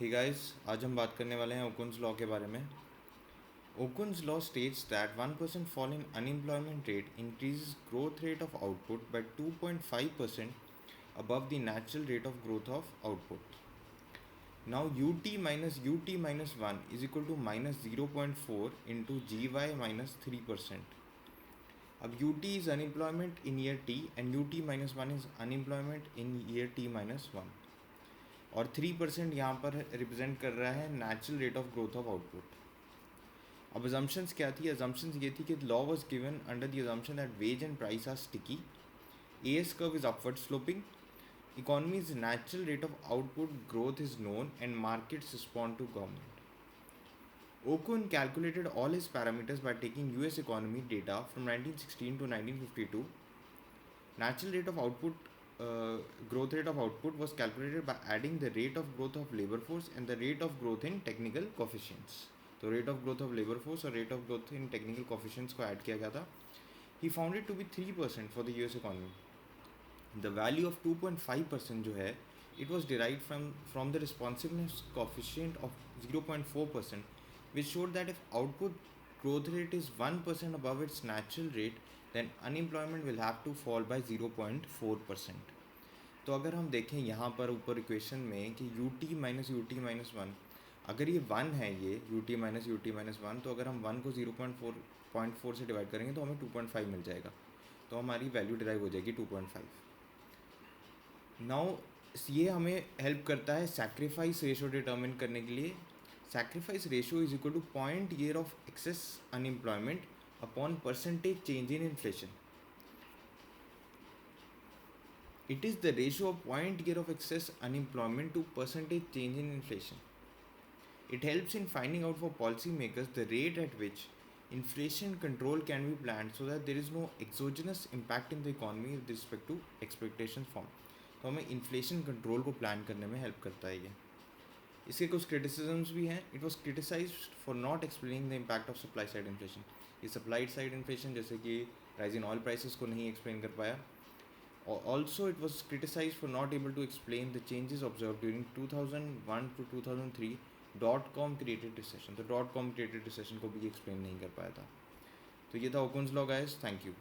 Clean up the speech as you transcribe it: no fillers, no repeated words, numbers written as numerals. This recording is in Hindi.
हे गाइस, आज हम बात करने वाले हैं ओकुन्स लॉ के बारे में। ओकुन्स law states that 1% fall in unemployment rate increases growth rate of output by 2.5% above the natural rate of growth of output. Now ut minus 1 is equal to minus 0.4 into gy minus 3%. अब ut is unemployment in year t and ut minus 1 is unemployment in year t minus 1. और 3% यहाँ पर रिप्रेजेंट कर रहा है natural rate of growth of output. अब अजम्पशंस क्या थी? अजम्पशंस ये थी कि law was given under the assumption that wage and price are sticky, AS curve is upward sloping, economy's natural rate of output growth is known and markets respond to government. Okun calculated all his parameters by taking US economy data from 1916 to 1952. Natural rate of output growth rate of output was calculated by adding the rate of growth of labor force and the rate of growth in technical coefficients. तो rate of growth of labour force और rate of growth in technical coefficients को ऐड किया गया था. He found it to be 3% for the US economy. The value of 2.5% जो है it was derive from the responsiveness coefficient of 0.4%, which showed that if output growth rate is 1% above its natural rate, then unemployment will have to fall by 0.4%. तो अगर हम देखें यहाँ पर ऊपर इक्वेशन में कि ut-1, अगर ये 1 है, ये ut-1, तो अगर हम 1 को 0.4 से डिवाइड करेंगे तो हमें 2.5 मिल जाएगा. तो हमारी वैल्यू डिराइव हो जाएगी 2.5. नाउ ये हमें हेल्प करता है सैक्रिफाइस रेशो डिटर्मिन करने के लिए. Sacrifice ratio is equal to point year of excess unemployment upon percentage change in inflation. It is the ratio of point year of excess unemployment to percentage change in inflation. It helps in finding out for policymakers the rate at which inflation control can be planned so that there is no exogenous impact in the economy with respect to expectations form. तो हमें इन्फ्लेशन कंट्रोल को प्लान करने में हेल्प करता है ये. इसके कुछ क्रिटिसिजम्स भी हैं. It was criticised for not explaining the impact of supply side inflation. ये सप्लाई साइड इन्फ्लेशन जैसे कि राइज इन ऑयल प्राइसेस को नहीं एक्सप्लेन कर पाया. Also, it was criticized for not able to explain the changes observed during 2001 to 2003 .com created recession. तो .com created recession को भी एक्सप्लेन नहीं कर पाया था. तो ये था ओकुन्स लॉ गाइस. Thank you.